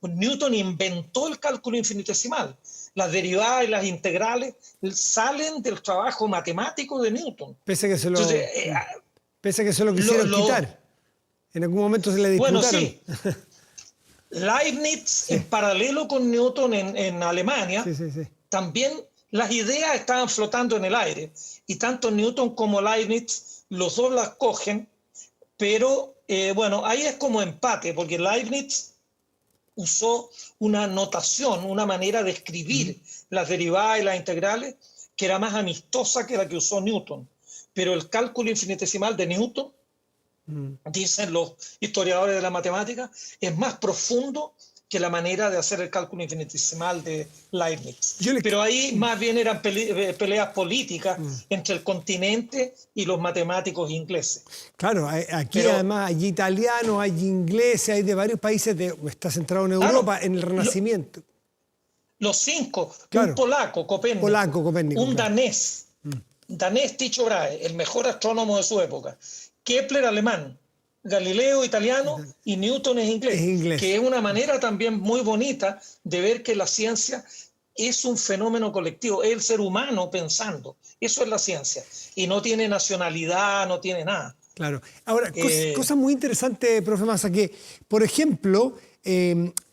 Newton inventó el cálculo infinitesimal. Las derivadas y las integrales salen del trabajo matemático de Newton. Pese a que se lo quisieron quitar. En algún momento se le disputaron. Bueno, sí. Leibniz, en paralelo con Newton en Alemania, también las ideas estaban flotando en el aire. Y tanto Newton como Leibniz, los dos las cogen, pero ahí es como empate, porque Leibniz usó una notación, una manera de escribir las derivadas y las integrales que era más amistosa que la que usó Newton. Pero el cálculo infinitesimal de Newton, dicen los historiadores de la matemática, es más profundo que la manera de hacer el cálculo infinitesimal de Leibniz. Pero ahí más bien eran peleas políticas entre el continente y los matemáticos ingleses. Claro, aquí además hay italianos, hay ingleses, hay de varios países, está centrado en Europa, en el Renacimiento. Los 5, un polaco, Copérnico, un danés, Tycho Brahe, el mejor astrónomo de su época, Kepler, alemán, Galileo, italiano, y Newton es inglés, que es una manera también muy bonita de ver que la ciencia es un fenómeno colectivo, es el ser humano pensando, eso es la ciencia, y no tiene nacionalidad, no tiene nada. Claro. Ahora, cosa muy interesante, profe Massa, que, por ejemplo,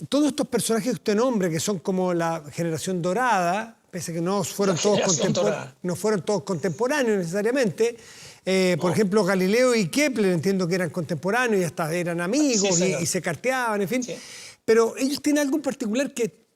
todos estos personajes que usted nombra, que son como la generación dorada, pese a que no fueron todos contemporáneos necesariamente. Por ejemplo, Galileo y Kepler entiendo que eran contemporáneos y hasta eran amigos y se carteaban, en fin. Sí. Pero ellos tienen algo en particular que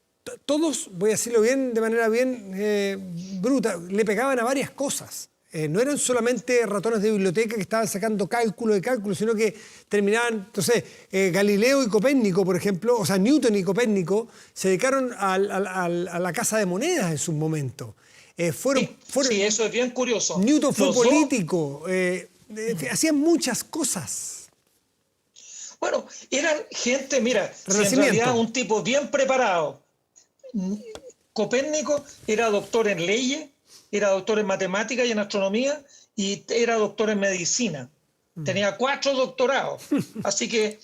todos, voy a decirlo bien, de manera bien bruta, le pegaban a varias cosas. No eran solamente ratones de biblioteca que estaban sacando cálculo, sino que terminaban, entonces, Galileo y Copérnico, por ejemplo, o sea, Newton y Copérnico se dedicaron a la casa de monedas en su momento. Sí, eso es bien curioso. Newton fue político, hacían muchas cosas. Bueno, eran gente, mira, en realidad un tipo bien preparado. Copérnico era doctor en leyes, era doctor en matemáticas y en astronomía, y era doctor en medicina. Tenía 4 doctorados, así que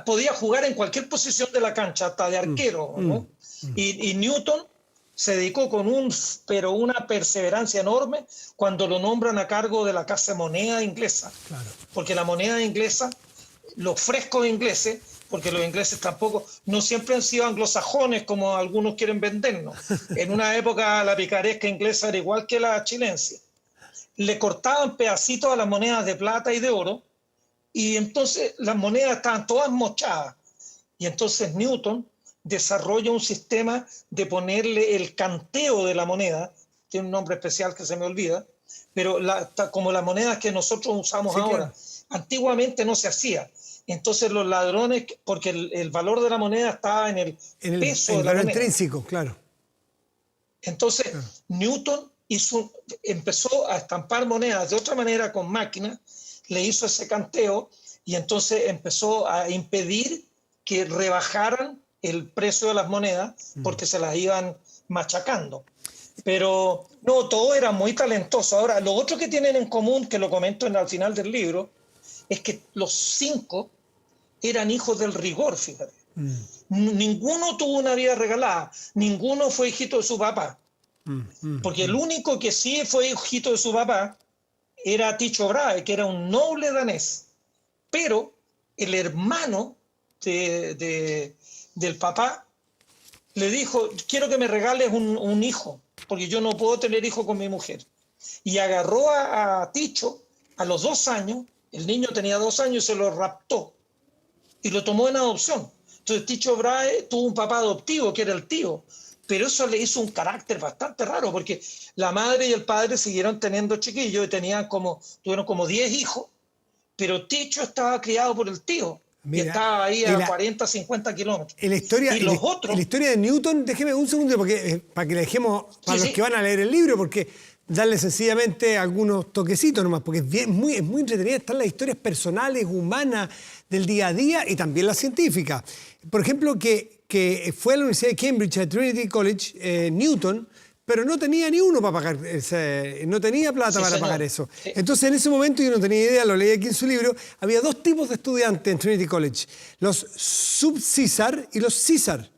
podía jugar en cualquier posición de la cancha, hasta de arquero, ¿no? Y Newton se dedicó con una perseverancia enorme cuando lo nombran a cargo de la Casa de Moneda inglesa. Claro. Porque la moneda inglesa, los frescos ingleses, porque los ingleses tampoco, no siempre han sido anglosajones como algunos quieren vendernos. En una época la picaresca inglesa era igual que la chilense. Le cortaban pedacitos a las monedas de plata y de oro, y entonces las monedas estaban todas mochadas. Y entonces Newton desarrolla un sistema de ponerle el canteo de la moneda, tiene un nombre especial que se me olvida, pero como las monedas que nosotros usamos ahora, antiguamente no se hacía. Entonces los ladrones, porque el valor de la moneda estaba en el peso de la moneda. Intrínseco, claro. Entonces Newton empezó a estampar monedas de otra manera con máquinas, le hizo ese canteo y entonces empezó a impedir que rebajaran el precio de las monedas porque se las iban machacando. Pero no, todos eran muy talentosos. Ahora, lo otro que tienen en común, que lo comento al final del libro, es que los 5 eran hijos del rigor, fíjate. Ninguno tuvo una vida regalada, ninguno fue hijito de su papá. Porque el único que sí fue hijito de su papá era Tycho Brahe, que era un noble danés. Pero el hermano del papá le dijo, quiero que me regales un hijo, porque yo no puedo tener hijo con mi mujer. Y agarró a Tycho a los 2 años, el niño tenía 2 años y se lo raptó y lo tomó en adopción. Entonces Tycho Brahe tuvo un papá adoptivo que era el tío, pero eso le hizo un carácter bastante raro porque la madre y el padre siguieron teniendo chiquillos y tuvieron como 10 hijos, pero Tycho estaba criado por el tío. Mira, y estaba ahí a 40, 50 kilómetros. La historia de Newton, déjeme un segundo para que le dejemos para los que van a leer el libro, porque darle sencillamente algunos toquecitos nomás, porque es muy entretenida. Están las historias personales, humanas, del día a día y también las científicas. Por ejemplo, que fue a la Universidad de Cambridge, a Trinity College, Newton, pero no tenía ni uno para pagar, no tenía plata para pagar eso. Entonces, en ese momento, yo no tenía idea, lo leí aquí en su libro, había 2 tipos de estudiantes en Trinity College, los sub-César y los César.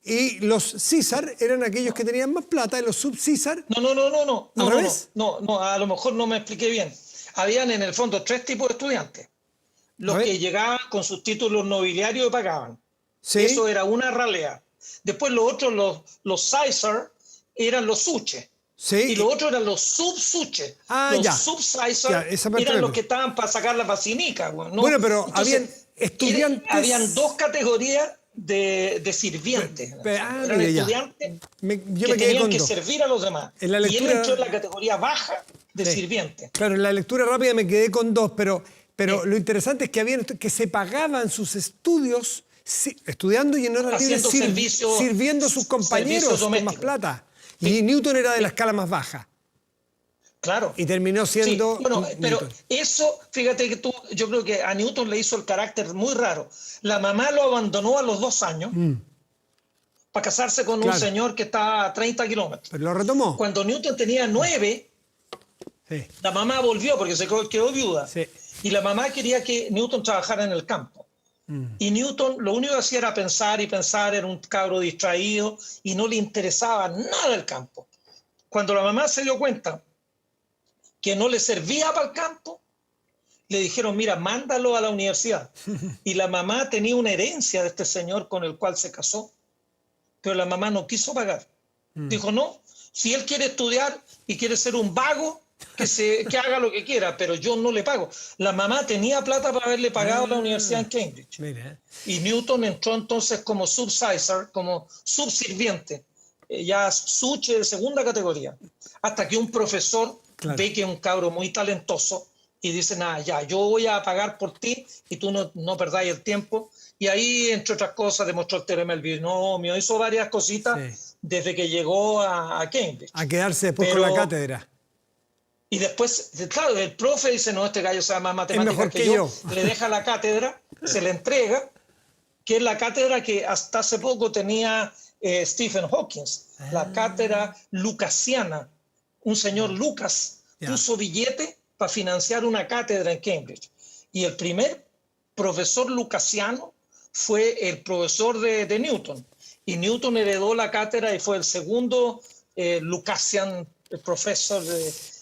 Y los César eran aquellos que tenían más plata y los sub-César... No, a lo mejor no me expliqué bien. Habían en el fondo 3 tipos de estudiantes. Los que llegaban con sus títulos nobiliarios y pagaban. ¿Sí? Eso era una ralea. Después los otros, los César, eran los suches. ¿Sí? Y los otros eran los sub-suches. Los sub-César eran los que estaban para sacar la vacinica. ¿no? Bueno, pero habían estudiantes... Habían 2 categorías de sirvientes. Eran estudiantes que tenían que servir a los demás. Y él entró en la categoría baja de sirvientes. Claro, en la lectura rápida me quedé con 2, pero lo interesante es que se pagaban sus estudios estudiando y en horas libres sirviendo a sus compañeros con más plata. Y Newton era de la escala más baja. Claro. Y terminó siendo... Sí, bueno, pero eso, fíjate que yo creo que a Newton le hizo el carácter muy raro. La mamá lo abandonó a los 2 años para casarse con un señor que estaba a 30 kilómetros. Pero lo retomó. Cuando Newton tenía 9, la mamá volvió porque se quedó viuda. Sí. Y la mamá quería que Newton trabajara en el campo. Y Newton lo único que hacía era pensar y pensar, era un cabro distraído y no le interesaba nada el campo. Cuando la mamá se dio cuenta que no le servía para el campo, le dijeron, mira, mándalo a la universidad. Y la mamá tenía una herencia de este señor con el cual se casó, pero la mamá no quiso pagar. Dijo, no, si él quiere estudiar y quiere ser un vago, que haga lo que quiera, pero yo no le pago. La mamá tenía plata para haberle pagado a la universidad en Cambridge. Mira. Y Newton entró entonces como sub-César, como subsirviente, ya suche de segunda categoría, hasta que un profesor ve que es un cabro muy talentoso y dice, nada, ya, yo voy a pagar por ti y tú no perdáis el tiempo. Y ahí, entre otras cosas, demostró el teorema del binomio, hizo varias cositas desde que llegó a Cambridge. A quedarse después con la cátedra. Y después, claro, el profe dice, no, este gallo sabe más matemáticas que yo. Le deja la cátedra, se le entrega, que es la cátedra que hasta hace poco tenía Stephen Hawking, la cátedra lucasiana. Un señor Lucas puso billete para financiar una cátedra en Cambridge. Y el primer profesor lucasiano fue el profesor de Newton. Y Newton heredó la cátedra y fue el segundo Lucasian profesor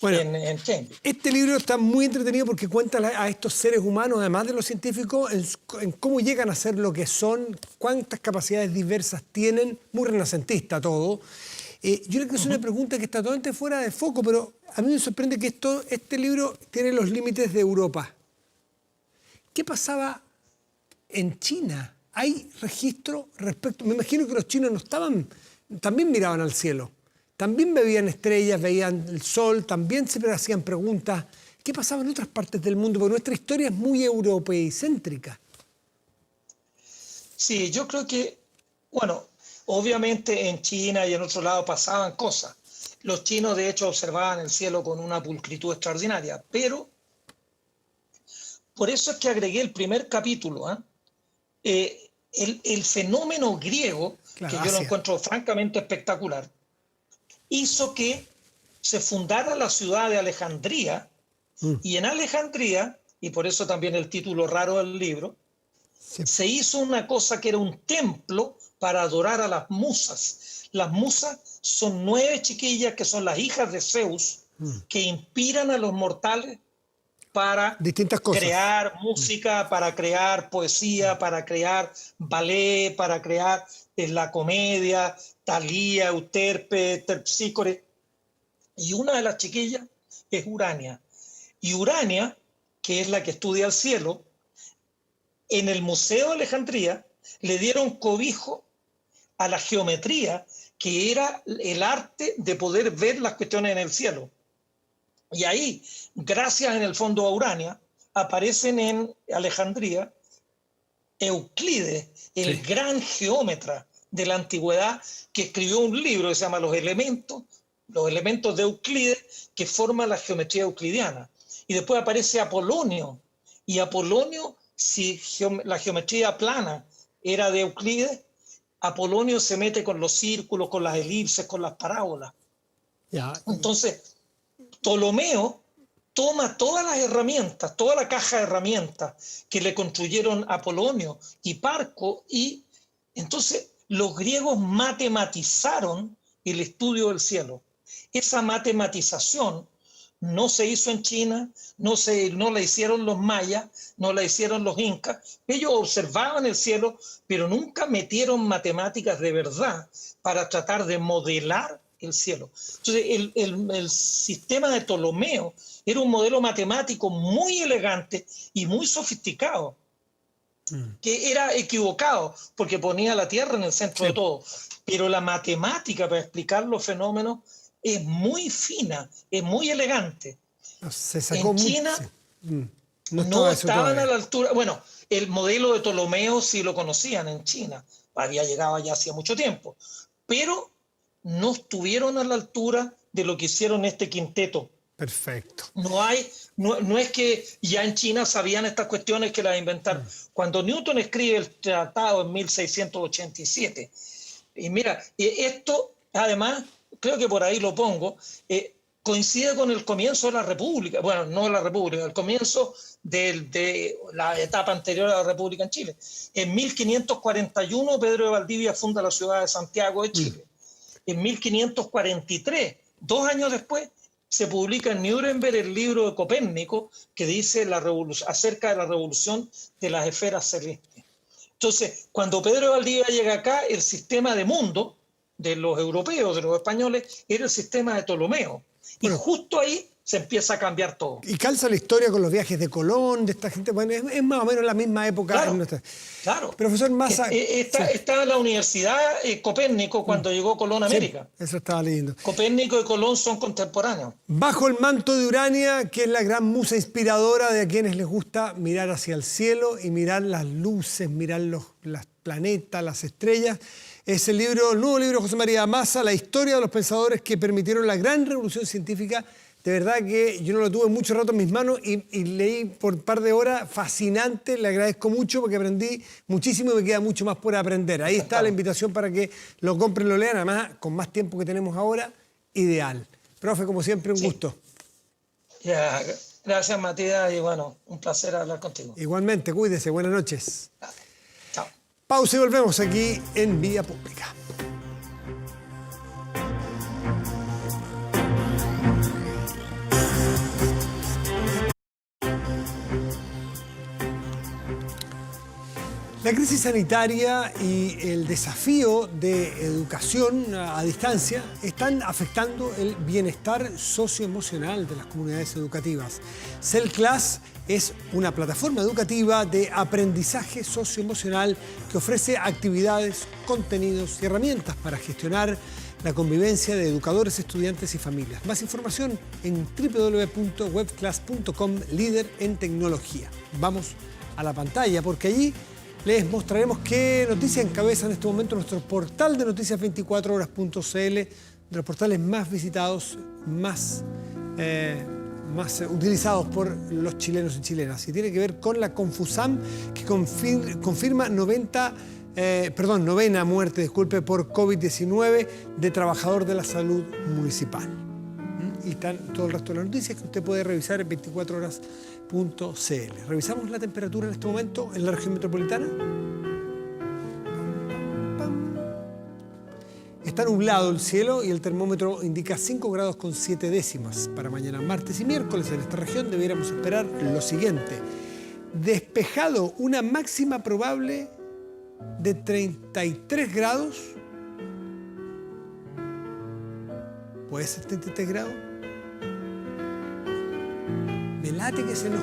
en Cambridge. Este libro está muy entretenido porque cuenta a estos seres humanos, además de los científicos, en cómo llegan a ser lo que son, cuántas capacidades diversas tienen, muy renacentista todo. Yo creo que es una pregunta que está totalmente fuera de foco, pero a mí me sorprende que este libro tiene los límites de Europa. ¿Qué pasaba en China? ¿Hay registro respecto? Me imagino que los chinos también miraban al cielo. También veían estrellas, veían el sol, también se hacían preguntas. ¿Qué pasaba en otras partes del mundo? Porque nuestra historia es muy europeicéntrica. Sí, yo creo que, bueno, obviamente en China y en otros lados pasaban cosas. Los chinos, de hecho, observaban el cielo con una pulcritud extraordinaria, pero por eso es que agregué el primer capítulo, el fenómeno griego, que yo lo encuentro francamente espectacular. hizo que se fundara la ciudad de Alejandría, y en Alejandría, y por eso también el título raro del libro, se hizo una cosa que era un templo para adorar a las musas. Las musas son 9 chiquillas que son las hijas de Zeus, que inspiran a los mortales para distintas cosas. Crear música, para crear poesía, para crear ballet, para crear la comedia, Talía, Euterpe, Terpsícore. Y una de las chiquillas es Urania. Y Urania, que es la que estudia el cielo, en el Museo de Alejandría le dieron cobijo a la geometría, que era el arte de poder ver las cuestiones en el cielo. Y ahí, gracias en el fondo a Urania, aparecen en Alejandría Euclides, el gran geómetra de la antigüedad, que escribió un libro que se llama Los elementos de Euclides, que forman la geometría euclidiana. Y después aparece Apolonio, y Apolonio, si la geometría plana era de Euclides, Apolonio se mete con los círculos, con las elipses, con las parábolas. Entonces, Ptolomeo toma todas las herramientas, toda la caja de herramientas que le construyeron Apolonio y Parco, y entonces los griegos matematizaron el estudio del cielo. Esa matematización no se hizo en China, no la hicieron los mayas, no la hicieron los incas. Ellos observaban el cielo, pero nunca metieron matemáticas de verdad para tratar de modelar el cielo. Entonces, el sistema de Ptolomeo era un modelo matemático muy elegante y muy sofisticado, que era equivocado porque ponía la Tierra en el centro de todo. Pero la matemática para explicar los fenómenos es muy fina, es muy elegante. Se sacó en China no estaban a la altura. Bueno, el modelo de Ptolomeo sí lo conocían en China, había llegado ya hacía mucho tiempo, pero no estuvieron a la altura de lo que hicieron este quinteto. Perfecto. No es que ya en China sabían estas cuestiones que las inventaron. Cuando Newton escribe el tratado en 1687, y mira, esto además, creo que por ahí lo pongo, coincide con el comienzo de la República, bueno, no la República, el comienzo de la etapa anterior a la República en Chile. En 1541 Pedro de Valdivia funda la ciudad de Santiago de Chile. En 1543, 2 años después, se publica en Nuremberg el libro de Copérnico que dice acerca de la revolución de las esferas celestes. Entonces, cuando Pedro de Valdivia llega acá, el sistema de mundo de los europeos, de los españoles, era el sistema de Ptolomeo. Y justo ahí se empieza a cambiar todo. Y calza la historia con los viajes de Colón, de esta gente. Bueno, es más o menos la misma época. Claro. Profesor Massa. Estaba en la Universidad Copérnico cuando llegó Colón a América. Eso estaba leyendo. Copérnico y Colón son contemporáneos. Bajo el manto de Urania, que es la gran musa inspiradora de a quienes les gusta mirar hacia el cielo y mirar las luces, mirar los planetas, las estrellas. Es el nuevo libro de José María Massa, La historia de los pensadores que permitieron la gran revolución científica. De verdad que yo no lo tuve mucho rato en mis manos y leí por un par de horas, fascinante, le agradezco mucho porque aprendí muchísimo y me queda mucho más por aprender. Ahí está la invitación para que lo compren, lo lean, además con más tiempo que tenemos ahora, ideal. Profe, como siempre, un gusto. Ya, gracias Matías y bueno, un placer hablar contigo. Igualmente, cuídese, buenas noches. Chao. Pausa y volvemos aquí en Vía Pública. La crisis sanitaria y el desafío de educación a distancia están afectando el bienestar socioemocional de las comunidades educativas. CELClass es una plataforma educativa de aprendizaje socioemocional que ofrece actividades, contenidos y herramientas para gestionar la convivencia de educadores, estudiantes y familias. Más información en www.webclass.com, líder en tecnología. Vamos a la pantalla porque allí les mostraremos qué noticias encabeza en este momento nuestro portal de noticias 24horas.cl, de los portales más visitados, más utilizados por los chilenos y chilenas. Y tiene que ver con la Confusam, que confirma 90 novena muerte, disculpe, por COVID-19 de trabajador de la salud municipal. Y están todo el resto de las noticias que usted puede revisar en 24horas.cl. Revisamos la temperatura en este momento en la región metropolitana. Está nublado el cielo y el termómetro indica 5 grados con 7 décimas. Para mañana martes y miércoles en esta región debiéramos esperar lo siguiente. Despejado, una máxima probable de 33 grados. ¿Puede ser 33 grados? Me late que se nos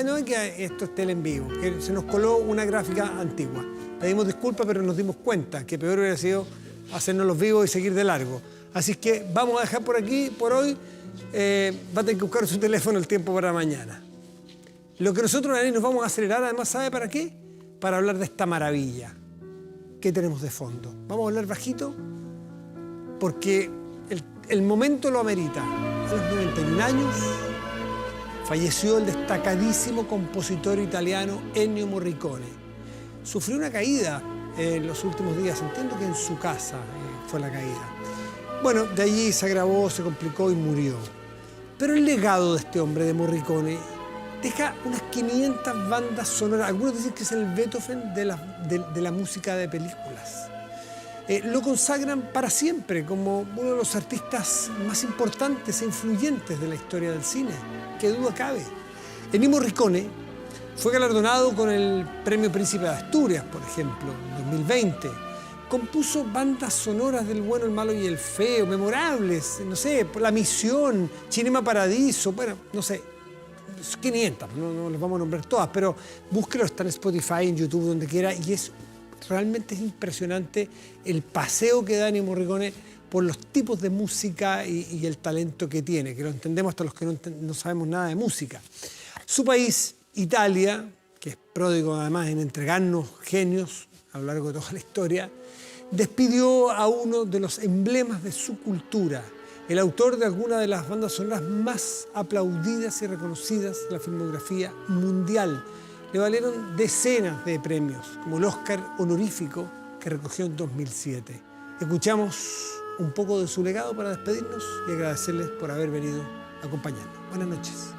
no es que esto esté en vivo, que se nos coló una gráfica antigua. Pedimos disculpas, pero nos dimos cuenta que peor hubiera sido hacernos los vivos y seguir de largo. Así que vamos a dejar por aquí, por hoy. Va a tener que buscar su teléfono el tiempo para mañana. Lo que nosotros nos vamos a acelerar, además, ¿sabe para qué? Para hablar de esta maravilla que tenemos de fondo. Vamos a hablar bajito porque el momento lo amerita. A los 91 años falleció el destacadísimo compositor italiano Ennio Morricone. Sufrió una caída en los últimos días, entiendo que en su casa fue la caída. Bueno, de allí se agravó, se complicó y murió. Pero el legado de este hombre, de Morricone, deja unas 500 bandas sonoras. Algunos dicen que es el Beethoven de la música de películas. Lo consagran para siempre como uno de los artistas más importantes e influyentes de la historia del cine. Qué duda cabe. Ennio Morricone fue galardonado con el Premio Príncipe de Asturias, por ejemplo, en 2020. Compuso bandas sonoras del Bueno, el Malo y el Feo, memorables, no sé, La Misión, Cinema Paradiso, bueno, no sé, 500, no las vamos a nombrar todas, pero búsquelo, está en Spotify, en YouTube, donde quiera, y realmente es impresionante el paseo que da Ennio Morricone por los tipos de música y el talento que tiene, que lo entendemos hasta los que no sabemos nada de música. Su país, Italia, que es pródigo además en entregarnos genios a lo largo de toda la historia, despidió a uno de los emblemas de su cultura, el autor de algunas de las bandas sonoras más aplaudidas y reconocidas de la filmografía mundial. Le valieron decenas de premios, como el Oscar honorífico que recogió en 2007. Escuchamos un poco de su legado para despedirnos y agradecerles por haber venido a acompañarnos. Buenas noches.